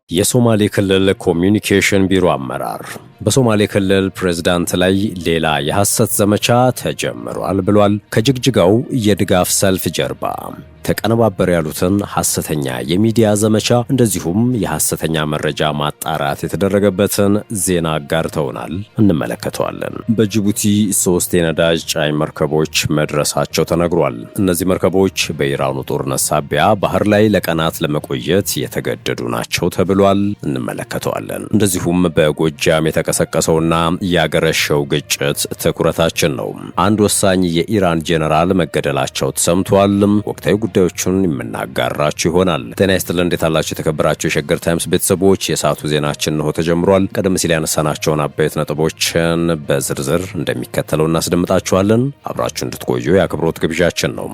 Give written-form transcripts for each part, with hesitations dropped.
የሶማሌ ክልል ኮሚኒኬሽን ቢሮ አመራር በሶማሌ ክልል ፕሬዝዳንት ላይ ሌላ የሐሰት ዘመቻ ተጀምሯል ብሏል። ከጅግጅጋው የድጋፍ ሰልፍ ጀርባ ተቀነባበር ያሉትን ሐሰተኛ የሚዲያ ዘመቻ እንደዚሁም የሐሰተኛ መረጃ ማጣራት የተደረገበትን ዜና አጋርተውናል፣ እንመለከተዋለን። በጅቡቲ 3 የነዳጅ ጫኝ መርከቦች መድረሳቸው ተነግሯል። እነዚህ መርከቦች በኢራኑ ጦርነት ሳቢያ ባህር ላይ ለቀናት ለመቆየት የተገደዱ ናቸው ተብሏል፣ እንመለከተዋለን። እንደዚሁም በጎጃም የተቀሰቀሰውና ያገረሸው ግጭት ትኩረታችን ነው። አንድ ወሳኝ የኢራን ጄኔራል መገደላቸው ተሰምቷል። ወቅታዊ ጉዳዮቹን የምናጋራችሁ ይሆናል። ጤና ይስጥልን፣ እንዴት አላችሁ? የተከበራችሁ የሸገር ታይምስ ቤተሰቦች፣ የሰዓቱ ዜናችን ነው ተጀምሯል። ቀደም ሲል ያነሳናቸውን አበይት ነጥቦችን በዝርዝር እንደሚከተለው እናስደምጣችኋለን። አብራችሁ እንድትቆዩ የአክብሮት ግብዣችን ነው።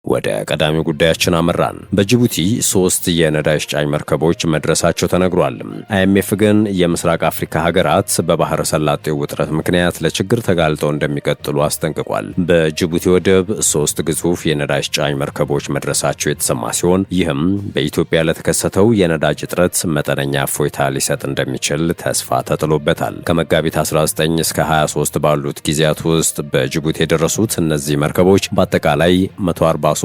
ወደ ቀዳሚው ጉዳያችን አመራን። በጅቡቲ 3 የነዳጅ ጫኝ መርከቦች መድረሳቸው ተነግሯል። አይኤምኤፍ ግን የምስራቅ አፍሪካ ሀገራት በባህረ ሰላጤው ውጥረት ምክንያት ለችግር ተጋልጠው እንደሚቀጥሉ አስጠንቅቋል። በጅቡቲ ወደብ 3 ግዙፍ የነዳጅ ጫኝ መርከቦች መድረሳቸው የተሰማ ሲሆን ይህም በኢትዮጵያ ለተከሰተው የነዳጅ እጥረት መጠነኛ እፎይታ ሊሰጥ እንደሚችል ተስፋ ተጥሎበታል። ከመጋቢት 19 እስከ 23 ባሉት ጊዜያት ውስጥ በጅቡቲ የደረሱት እነዚህ መርከቦች በአጠቃላይ 143,000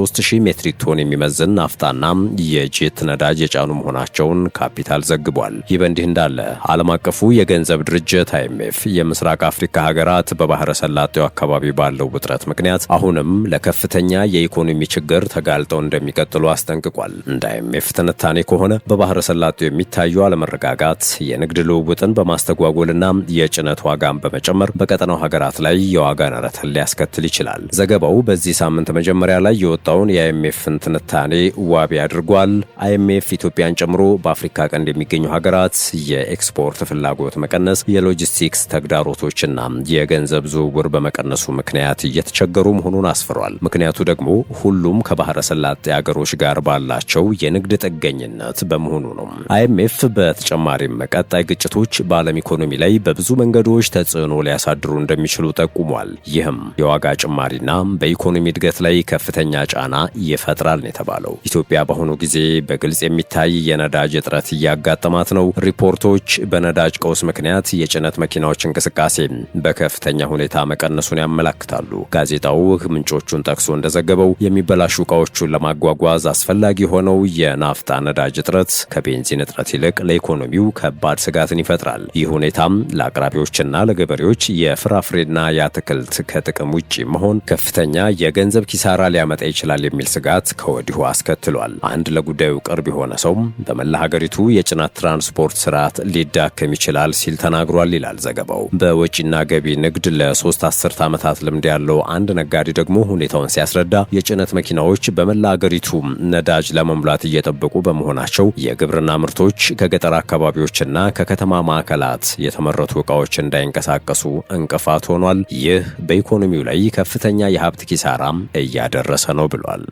ሜትሪክ ቶን የሚመዝን ናፍጣና የጄት ነዳጅ የጫኑ መሆናቸውን ካፒታል ዘግቧል። ይህ በእንዲህ እንዳለ ዓለም አቀፉ የገንዘብ ድርጅት አይኤምኤፍ የምስራቅ አፍሪካ ሀገራት በባህረ ሰላጤው አካባቢ ባለው ውጥረት ምክንያት አሁንም ለከፍተኛ የኢኮኖሚ ችግር ተጋልጠው እንደሚቀጥሉ አስጠንቅቋል። እንደ አይኤምኤፍ ትንታኔ ከሆነ በባህረ ሰላጤው የሚታዩ አለመረጋጋት የንግድ ልውውጥን በማስተጓጎልና የጭነት ዋጋን በመጨመር በቀጠናው ሀገራት ላይ የዋጋ ንረትን ሊያስከትል ይችላል። ዘገባው በዚህ ሳምንት መጀመሪያ ላይ የወጣውን የአይኤምኤፍን ትንታኔ ዋቢ አድርጓል። አይኤምኤፍ ኢትዮጵያን ጨምሮ በአፍሪካ ቀንድ የሚገኙ ሀገራት የኤክስፖርት ፍላጎት መቀነስ፣ የሎጂስቲክስ ተግዳሮቶችና የገንዘብ ዝውውር በመቀነሱ ምክንያት እየተቸገሩ መሆኑን አስፍሯል። ምክንያቱ ደግሞ ሁሉም ከባህረ ሰላጤ ሀገሮች ጋር ባላቸው የንግድ ጥገኝነት በመሆኑ ነው። አይኤምኤፍ በተጨማሪም ቀጣይ ግጭቶች በዓለም ኢኮኖሚ ላይ በብዙ መንገዶች ተጽዕኖ ሊያሳድሩ እንደሚችሉ ጠቁሟል። ይህም የዋጋ ጭማሪና በኢኮኖሚ እድገት ላይ ከፍተኛ ጫና ይፈጥራል ነው የተባለው። ኢትዮጵያ በአሁኑ ጊዜ በግልጽ የሚታይ የነዳጅ እጥረት እያጋጠማት ነው። ሪፖርቶች በነዳጅ ቀውስ ምክንያት የጭነት መኪናዎች እንቅስቃሴ በከፍተኛ ሁኔታ መቀነሱን ያመላክታሉ። ጋዜጣው ምንጮቹን ጠቅሶ እንደዘገበው የሚበላሹ ዕቃዎቹን ለማጓጓዝ አስፈላጊ የሆነው የናፍጣ ነዳጅ እጥረት ከቤንዚን እጥረት ይልቅ ለኢኮኖሚው ከባድ ስጋትን ይፈጥራል። ይህ ሁኔታም ለአቅራቢዎችና ለገበሬዎች የፍራፍሬና የአትክልት ከጥቅም ውጪ መሆን ከፍተኛ የገንዘብ ኪሳራ ሊያመጣ ይችላል የሚል ስጋት ከወዲሁ አስከትሏል። አንድ ለጉዳዩ ቅርብ የሆነ ሰው በመላ ሀገሪቱ የጭነት ትራንስፖርት ስርዓት ሊዳከም ይችላል ሲል ተናግሯል ይላል ዘገባው። በወጪና ገቢ ንግድ ለ3 አስርት ዓመታት ልምድ ያለው አንድ ነጋዴ ደግሞ ሁኔታውን ሲያስረዳ የጭነት መኪናዎች በመላ ሀገሪቱ ነዳጅ ለመሙላት እየጠበቁ በመሆናቸው የግብርና ምርቶች ከገጠር አካባቢዎችና ከከተማ ማዕከላት የተመረቱ ዕቃዎች እንዳይንቀሳቀሱ እንቅፋት ሆኗል። ይህ በኢኮኖሚው ላይ ከፍተኛ የሀብት ኪሳራም እያደረሰ ነው ብሏል።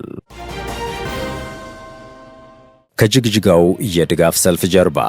ከጅግጅጋው የድጋፍ ሰልፍ ጀርባ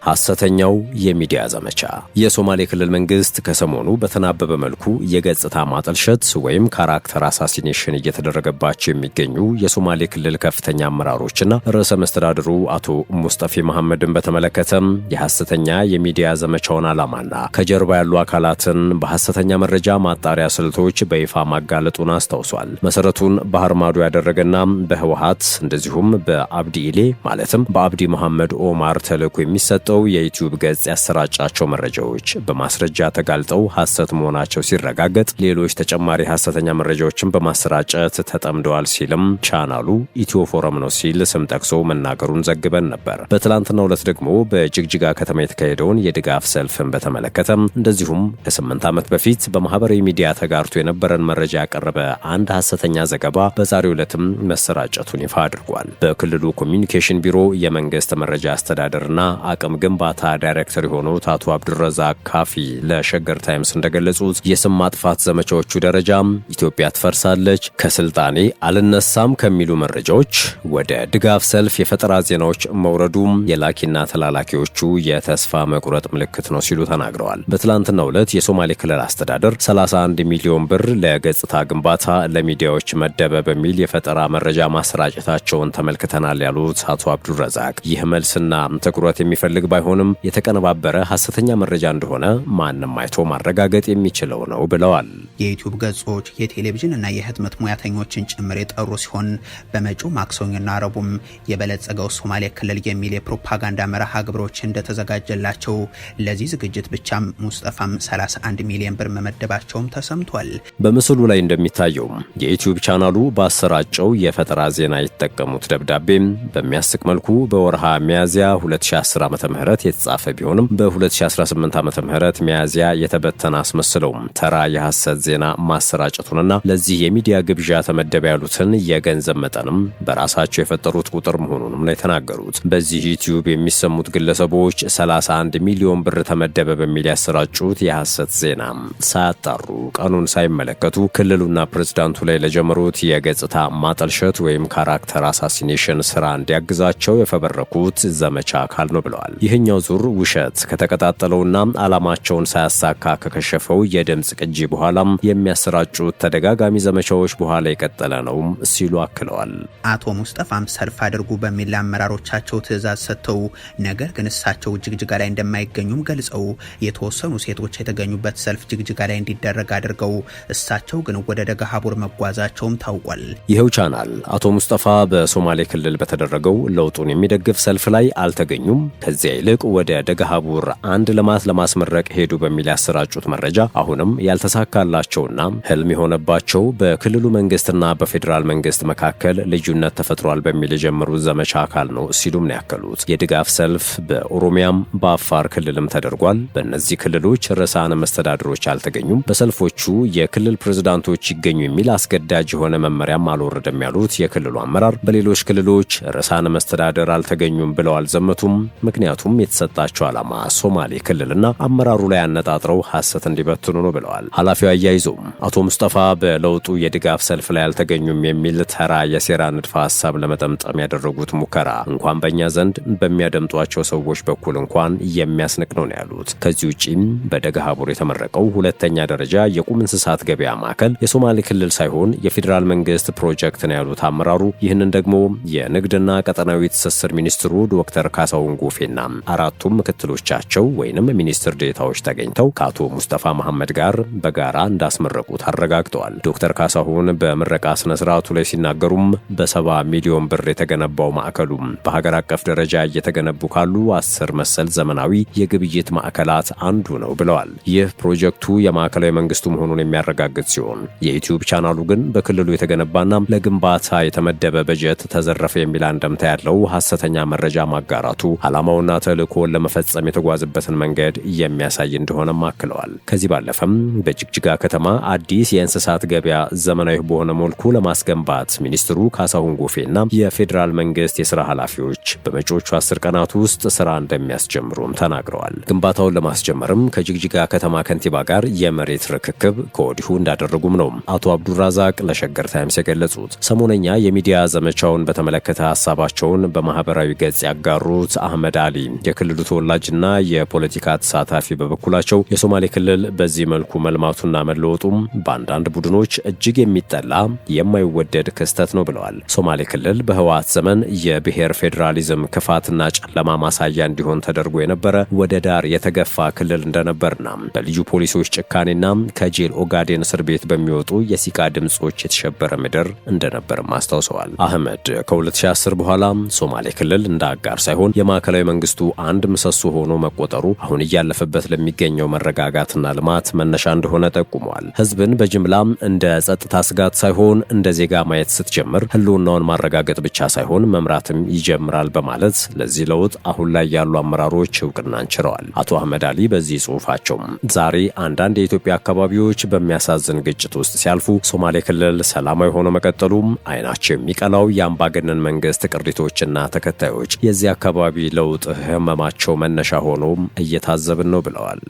ሐሰተኛው የሚዲያ ዘመቻ። የሶማሌ ክልል መንግስት ከሰሞኑ በተናበበ መልኩ የገጽታ ማጠልሸት ወይም ካራክተር አሳሲኔሽን እየተደረገባቸው የሚገኙ የሶማሌ ክልል ከፍተኛ አመራሮችና ርዕሰ መስተዳድሩ አቶ ሙስጠፌ መሐመድን በተመለከተም የሐሰተኛ የሚዲያ ዘመቻውን ዓላማና ከጀርባ ያሉ አካላትን በሐሰተኛ መረጃ ማጣሪያ ስልቶች በይፋ ማጋለጡን አስታውሷል። መሰረቱን ባህር ማዶ ያደረገና በህወሓት እንደዚሁም በአብዲ ኢሌ ማለትም በአብዲ መሐመድ ኦማር ተልዕኮ የሚሰጠው የዩቲዩብ ገጽ ያሰራጫቸው መረጃዎች በማስረጃ ተጋልጠው ሐሰት መሆናቸው ሲረጋገጥ ሌሎች ተጨማሪ ሐሰተኛ መረጃዎችን በማሰራጨት ተጠምደዋል ሲልም ቻናሉ ኢትዮ ፎረም ነው ሲል ስም ጠቅሶ መናገሩን ዘግበን ነበር። በትላንትናው ዕለት ደግሞ በጅግጅጋ ከተማ የተካሄደውን የድጋፍ ሰልፍን በተመለከተም እንደዚሁም ከ8 ዓመት በፊት በማህበራዊ ሚዲያ ተጋርቶ የነበረን መረጃ ያቀረበ አንድ ሐሰተኛ ዘገባ በዛሬው ዕለትም መሰራጨቱን ይፋ አድርጓል። በክልሉ ኮሚኒኬሽን ቢሮ የመንግስት መረጃ አስተዳደርና አቅም የግንባታ ዳይሬክተር የሆኑት አቶ አብዱረዛቅ ካፊ ለሸገር ታይምስ እንደገለጹት የስም ማጥፋት ዘመቻዎቹ ደረጃ ኢትዮጵያ ትፈርሳለች፣ ከስልጣኔ አልነሳም ከሚሉ መረጃዎች ወደ ድጋፍ ሰልፍ የፈጠራ ዜናዎች መውረዱም የላኪና ተላላኪዎቹ የተስፋ መቁረጥ ምልክት ነው ሲሉ ተናግረዋል። በትላንትናው ዕለት የሶማሌ ክልል አስተዳደር 31 ሚሊዮን ብር ለገጽታ ግንባታ ለሚዲያዎች መደበ በሚል የፈጠራ መረጃ ማሰራጨታቸውን ተመልክተናል ያሉት አቶ አብዱረዛቅ ይህ መልስና ትኩረት የሚፈልግ ባይሆንም የተቀነባበረ ሐሰተኛ መረጃ እንደሆነ ማንም አይቶ ማረጋገጥ የሚችለው ነው ብለዋል። የዩቲዩብ ገጾች የቴሌቪዥን እና የህትመት ሙያተኞችን ጭምር የጠሩ ሲሆን በመጪው ማክሰኞና ረቡዕም የበለጸገው ሶማሌ ክልል የሚል የፕሮፓጋንዳ መርሃ ግብሮች እንደተዘጋጀላቸው ለዚህ ዝግጅት ብቻም ሙስጠፋም 31 ሚሊዮን ብር መመደባቸውም ተሰምቷል። በምስሉ ላይ እንደሚታየው የዩቲዩብ ቻናሉ ባሰራጨው የፈጠራ ዜና የተጠቀሙት ደብዳቤም በሚያስቅ መልኩ በወርሃ ሚያዝያ 2010 ዓ.ም የተጻፈ ቢሆንም በ2018 ዓ.ም ሚያዝያ የተበተነ አስመስለው ተራ የሐሰት ዜና ማሰራጨቱንና ለዚህ የሚዲያ ግብዣ ተመደበ ያሉትን የገንዘብ መጠንም በራሳቸው የፈጠሩት ቁጥር መሆኑንም ነው የተናገሩት። በዚህ ዩቲዩብ የሚሰሙት ግለሰቦች 31 ሚሊዮን ብር ተመደበ በሚል ያሰራጩት የሐሰት ዜና ሳያጣሩ ቀኑን ሳይመለከቱ ክልሉና ፕሬዝዳንቱ ላይ ለጀመሩት የገጽታ ማጠልሸት ወይም ካራክተር አሳሲኔሽን ስራ እንዲያግዛቸው የፈበረኩት ዘመቻ አካል ነው ብለዋል። ይህኛው ዙር ውሸት ከተቀጣጠለውና ዓላማቸውን ሳያሳካ ከከሸፈው የድምጽ ቅጂ በኋላም የሚያሰራጩት ተደጋጋሚ ዘመቻዎች በኋላ የቀጠለ ነው ሲሉ አክለዋል። አቶ ሙስጠፋም ሰልፍ አድርጉ በሚል ለአመራሮቻቸው ትዕዛዝ ሰጥተው ነገር ግን እሳቸው ጅግጅጋ ላይ እንደማይገኙም ገልጸው የተወሰኑ ሴቶች የተገኙበት ሰልፍ ጅግጅጋ ላይ እንዲደረግ አድርገው እሳቸው ግን ወደ ደገሃቡር መጓዛቸውም ታውቋል። ይኸው ቻናል አቶ ሙስጠፋ በሶማሌ ክልል በተደረገው ለውጡን የሚደግፍ ሰልፍ ላይ አልተገኙም፣ ከዚያ ይልቅ ወደ ደገሃቡር አንድ ልማት ለማስመረቅ ሄዱ በሚል ያሰራጩት መረጃ አሁንም ያልተሳካላቸውና ህልም የሆነባቸው በክልሉ መንግስትና በፌዴራል መንግስት መካከል ልዩነት ተፈጥሯል በሚል የጀመሩት ዘመቻ አካል ነው ሲሉም ነው ያከሉት። የድጋፍ ሰልፍ በኦሮሚያም በአፋር ክልልም ተደርጓል። በእነዚህ ክልሎች ርዕሳነ መስተዳድሮች አልተገኙም። በሰልፎቹ የክልል ፕሬዝዳንቶች ይገኙ የሚል አስገዳጅ የሆነ መመሪያም አልወረደም ያሉት የክልሉ አመራር በሌሎች ክልሎች ርዕሳነ መስተዳድር አልተገኙም ብለው አልዘመቱም። ምክንያቱም የተሰጣቸው ዓላማ ሶማሌ ክልልና አመራሩ ላይ አነጣጥረው ሐሰት እንዲበትኑ ነው ብለዋል። ኃላፊው አያይዘውም አቶ ሙስጠፋ በለውጡ የድጋፍ ሰልፍ ላይ አልተገኙም የሚል ተራ የሴራ ንድፈ ሐሳብ ለመጠምጠም ያደረጉት ሙከራ እንኳን በእኛ ዘንድ በሚያደምጧቸው ሰዎች በኩል እንኳን የሚያስንቅ ነው ያሉት። ከዚህ ውጪም በደገሃቡር የተመረቀው ሁለተኛ ደረጃ የቁም እንስሳት ገበያ ማዕከል የሶማሌ ክልል ሳይሆን የፌዴራል መንግስት ፕሮጀክት ነው ያሉት አመራሩ ይህንን ደግሞ የንግድና ቀጠናዊ ትስስር ሚኒስትሩ ዶክተር ካሳሁን ጎፌና አራቱም ምክትሎቻቸው ወይንም ሚኒስትር ዴታዎች ተገኝተው ከአቶ ሙስጠፋ መሐመድ ጋር በጋራ እንዳስመረቁት አረጋግጠዋል። ዶክተር ካሳሁን በምረቃ ስነ ስርዓቱ ላይ ሲናገሩም በ70 ሚሊዮን ብር የተገነባው ማዕከሉ በሀገር አቀፍ ደረጃ እየተገነቡ ካሉ 10 መሰል ዘመናዊ የግብይት ማዕከላት አንዱ ነው ብለዋል። ይህ ፕሮጀክቱ የማዕከላዊ መንግስቱ መሆኑን የሚያረጋግጥ ሲሆን የዩቲዩብ ቻናሉ ግን በክልሉ የተገነባና ለግንባታ የተመደበ በጀት ተዘረፈ የሚል አንደምታ ያለው ሐሰተኛ መረጃ ማጋራቱ ዓላማውና ተልእኮውን ለመፈጸም የተጓዘበትን መንገድ የሚያሳይ እንደሆነም አክለዋል። ከዚህ ባለፈም በጅግጅጋ ከተማ አዲስ የእንስሳት ገበያ ዘመናዊ በሆነ መልኩ ለማስገንባት ሚኒስትሩ ካሳሁን ጎፌና የፌዴራል መንግስት የሥራ ኃላፊዎች በመጪዎቹ 10 ቀናት ውስጥ ሥራ እንደሚያስጀምሩም ተናግረዋል። ግንባታውን ለማስጀመርም ከጅግጅጋ ከተማ ከንቲባ ጋር የመሬት ርክክብ ከወዲሁ እንዳደረጉም ነው አቶ አብዱራዛቅ ለሸገር ታይምስ የገለጹት። ሰሞነኛ የሚዲያ ዘመቻውን በተመለከተ ሐሳባቸውን በማህበራዊ ገጽ ያጋሩት አህመድ አሊ የክልሉ ተወላጅና የፖለቲካ ተሳታፊ በበኩላቸው የሶማሌ ክልል በዚህ መልኩ መልማቱና መለወጡም በአንዳንድ ቡድኖች እጅግ የሚጠላ የማይወደድ ክስተት ነው ብለዋል። ሶማሌ ክልል በህወሓት ዘመን የብሔር ፌዴራሊዝም ክፋትና ጨለማ ማሳያ እንዲሆን ተደርጎ የነበረ ወደ ዳር የተገፋ ክልል እንደነበርና በልዩ ፖሊሶች ጭካኔና ከጄል ኦጋዴን እስር ቤት በሚወጡ የሲቃ ድምጾች የተሸበረ ምድር እንደነበርም አስታውሰዋል። አህመድ ከ2010 በኋላ ሶማሌ ክልል እንደ አጋር ሳይሆን የማዕከላዊ መንግስቱ አንድ ምሰሶ ሆኖ መቆጠሩ አሁን እያለፈበት ለሚገኘው መረጋጋትና ልማት መነሻ እንደሆነ ጠቁመዋል። ህዝብን በጅምላ እንደ ጸጥታ ስጋት ሳይሆን እንደ ዜጋ ማየት ስትጀምር ህልውናውን ማረጋገጥ ብቻ ሳይሆን መምራትም ይጀምራል በማለት ለዚህ ለውጥ አሁን ላይ ያሉ አመራሮች እውቅናን ችረዋል። አቶ አህመድ አሊ በዚህ ጽሑፋቸው ዛሬ አንዳንድ የኢትዮጵያ አካባቢዎች በሚያሳዝን ግጭት ውስጥ ሲያልፉ ሶማሌ ክልል ሰላማዊ ሆኖ መቀጠሉም አይናቸው የሚቀላው የአምባገነን መንግስት ቅሪቶችና ተከታዮች የዚህ አካባቢ ለውጥ የህመማቸው መነሻ ሆኖም እየታዘብን ነው ብለዋል።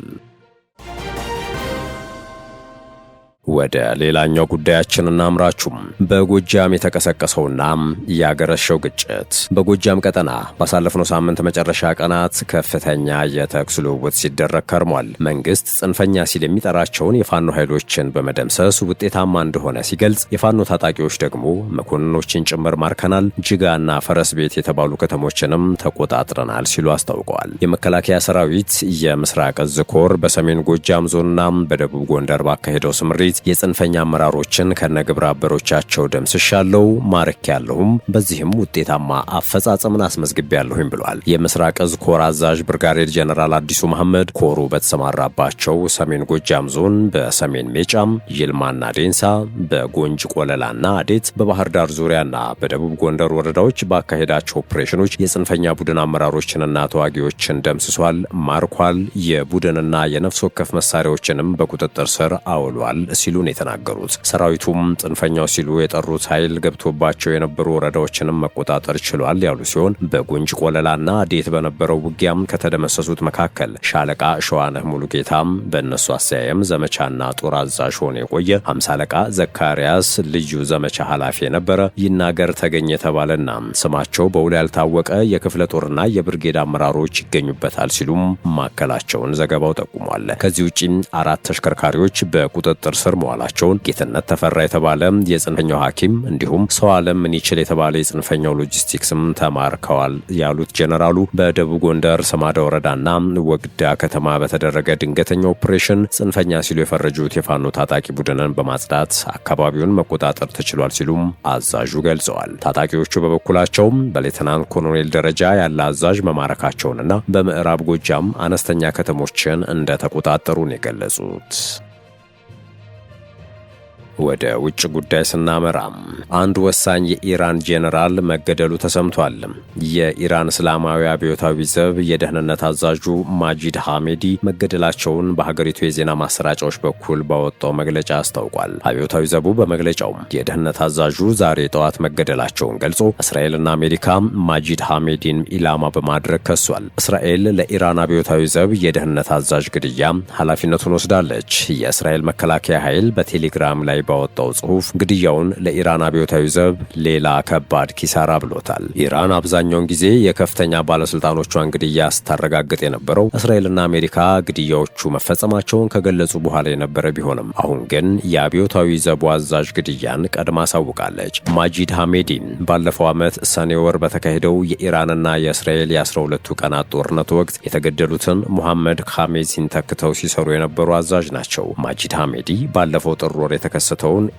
ወደ ሌላኛው ጉዳያችን እናምራችሁም። በጎጃም የተቀሰቀሰውና ያገረሸው ግጭት። በጎጃም ቀጠና ባሳለፍነው ሳምንት መጨረሻ ቀናት ከፍተኛ የተኩስ ልውውጥ ሲደረግ ከርሟል። መንግስት ጽንፈኛ ሲል የሚጠራቸውን የፋኖ ኃይሎችን በመደምሰስ ውጤታማ እንደሆነ ሲገልጽ፣ የፋኖ ታጣቂዎች ደግሞ መኮንኖችን ጭምር ማርከናል፣ ጅጋና ፈረስ ቤት የተባሉ ከተሞችንም ተቆጣጥረናል ሲሉ አስታውቀዋል። የመከላከያ ሰራዊት የምስራቅ እዝ ኮር በሰሜን ጎጃም ዞንና በደቡብ ጎንደር ባካሄደው ስምሪት የጽንፈኛ አመራሮችን ከነግብረ አበሮቻቸው ደምስሻለሁ፣ ማርኬያለሁም፣ በዚህም ውጤታማ አፈጻጸምን አስመዝግቤያለሁም ብሏል። የምስራቅ እዝ ኮር አዛዥ ብርጋዴር ጀነራል አዲሱ መሐመድ ኮሩ በተሰማራባቸው ሰሜን ጎጃም ዞን በሰሜን ሜጫም፣ ይልማና ዴንሳ፣ በጎንጅ ቆለላና አዴት፣ በባህር ዳር ዙሪያና በደቡብ ጎንደር ወረዳዎች ባካሄዳቸው ኦፕሬሽኖች የጽንፈኛ ቡድን አመራሮችንና ተዋጊዎችን ደምስሷል፣ ማርኳል፣ የቡድንና የነፍስ ወከፍ መሳሪያዎችንም በቁጥጥር ስር አውሏል ሲሉ ነው የተናገሩት። ሰራዊቱም ጽንፈኛው ሲሉ የጠሩት ኃይል ገብቶባቸው የነበሩ ወረዳዎችንም መቆጣጠር ችሏል ያሉ ሲሆን በጉንጅ ቆለላና አዴት በነበረው ውጊያም ከተደመሰሱት መካከል ሻለቃ ሸዋነህ ሙሉጌታም በእነሱ አሰያየም ዘመቻና ጦር አዛዥ ሆኖ የቆየ 50 አለቃ ዘካሪያስ ልዩ ዘመቻ ኃላፊ የነበረ ይናገር ተገኘ የተባለና ስማቸው በውል ያልታወቀ የክፍለ ጦርና የብርጌድ አመራሮች ይገኙበታል ሲሉም ማከላቸውን ዘገባው ጠቁሟል። ከዚህ ውጪ 4 ተሽከርካሪዎች በቁጥጥር ስር መዋላቸውን፣ ጌትነት ተፈራ የተባለ የጽንፈኛው ሐኪም እንዲሁም ሰው ዓለም ምን ይችል የተባለ የጽንፈኛው ሎጂስቲክስም ተማርከዋል ያሉት ጀነራሉ በደቡብ ጎንደር ሰማዳ ወረዳና ወግዳ ከተማ በተደረገ ድንገተኛ ኦፕሬሽን ጽንፈኛ ሲሉ የፈረጁት የፋኖ ታጣቂ ቡድንን በማጽዳት አካባቢውን መቆጣጠር ተችሏል ሲሉም አዛዡ ገልጸዋል። ታጣቂዎቹ በበኩላቸው በሌተናንት ኮሎኔል ደረጃ ያለ አዛዥ መማረካቸውንና በምዕራብ ጎጃም አነስተኛ ከተሞችን እንደተቆጣጠሩ ነው የገለጹት። ወደ ውጭ ጉዳይ ስናመራም አንድ ወሳኝ የኢራን ጄኔራል መገደሉ ተሰምቷል። የኢራን እስላማዊ አብዮታዊ ዘብ የደህንነት አዛዡ ማጂድ ሐሜዲ መገደላቸውን በሀገሪቱ የዜና ማሰራጫዎች በኩል ባወጣው መግለጫ አስታውቋል። አብዮታዊ ዘቡ በመግለጫው የደህንነት አዛዡ ዛሬ ጠዋት መገደላቸውን ገልጾ እስራኤልና አሜሪካ ማጂድ ሐሜዲን ኢላማ በማድረግ ከሷል። እስራኤል ለኢራን አብዮታዊ ዘብ የደህንነት አዛዥ ግድያ ኃላፊነቱን ወስዳለች። የእስራኤል መከላከያ ኃይል በቴሌግራም ላይ ባወጣው ጽሑፍ ግድያውን ለኢራን አብዮታዊ ዘብ ሌላ ከባድ ኪሳራ ብሎታል። ኢራን አብዛኛውን ጊዜ የከፍተኛ ባለስልጣኖቿን ግድያ ስታረጋግጥ የነበረው እስራኤልና አሜሪካ ግድያዎቹ መፈጸማቸውን ከገለጹ በኋላ የነበረ ቢሆንም አሁን ግን የአብዮታዊ ዘቡ አዛዥ ግድያን ቀድማ አሳውቃለች። ማጂድ ሐሜዲ ባለፈው ዓመት ሰኔ ወር በተካሄደው የኢራንና የእስራኤል የ12ቱ ቀናት ጦርነት ወቅት የተገደሉትን ሙሐመድ ኻሜዚን ተክተው ሲሰሩ የነበሩ አዛዥ ናቸው። ማጂድ ሐሜዲ ባለፈው ጥር ወር የተከሰተውን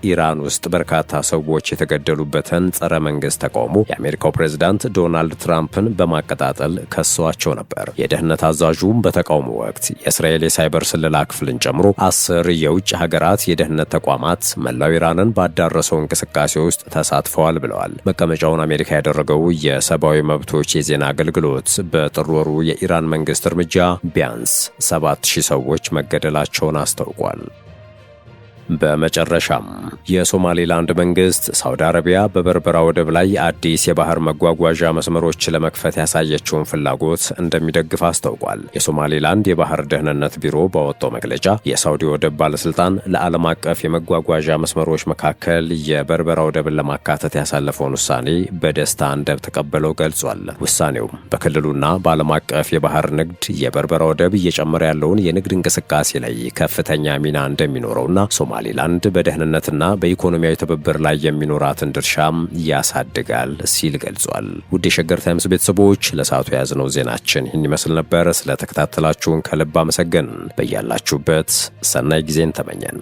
ኢራን ውስጥ በርካታ ሰዎች የተገደሉበትን ጸረ መንግስት ተቃውሞ የአሜሪካው ፕሬዝዳንት ዶናልድ ትራምፕን በማቀጣጠል ከሰዋቸው ነበር። የደህንነት አዛዡም በተቃውሞ ወቅት የእስራኤል የሳይበር ስለላ ክፍልን ጨምሮ 10 የውጭ ሀገራት የደህንነት ተቋማት መላው ኢራንን ባዳረሰው እንቅስቃሴ ውስጥ ተሳትፈዋል ብለዋል። መቀመጫውን አሜሪካ ያደረገው የሰብአዊ መብቶች የዜና አገልግሎት በጥር ወሩ የኢራን መንግስት እርምጃ ቢያንስ 7000 ሰዎች መገደላቸውን አስታውቋል። በመጨረሻም የሶማሌላንድ መንግስት ሳውዲ አረቢያ በበርበራ ወደብ ላይ አዲስ የባህር መጓጓዣ መስመሮች ለመክፈት ያሳየችውን ፍላጎት እንደሚደግፍ አስታውቋል። የሶማሌላንድ የባህር ደህንነት ቢሮ ባወጣው መግለጫ የሳውዲ ወደብ ባለስልጣን ለዓለም አቀፍ የመጓጓዣ መስመሮች መካከል የበርበራ ወደብን ለማካተት ያሳለፈውን ውሳኔ በደስታ እንደተቀበለው ገልጿል። ውሳኔው በክልሉና በዓለም አቀፍ የባህር ንግድ የበርበራ ወደብ እየጨመረ ያለውን የንግድ እንቅስቃሴ ላይ ከፍተኛ ሚና እንደሚኖረውና ሶማሌላንድ በደህንነትና በኢኮኖሚያዊ ትብብር ላይ የሚኖራትን ድርሻም ያሳድጋል ሲል ገልጿል። ውድ የሸገር ታይምስ ቤተሰቦች ለሰዓቱ የያዝነው ዜናችን ይህን ይመስል ነበር። ስለተከታተላችሁን ከልብ አመሰገን። በያላችሁበት ሰናይ ጊዜን ተመኘን።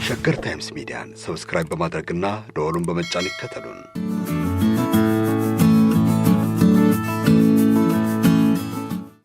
ሸገር ታይምስ ሚዲያን ሰብስክራይብ በማድረግና ደወሉን በመጫን ይከተሉን።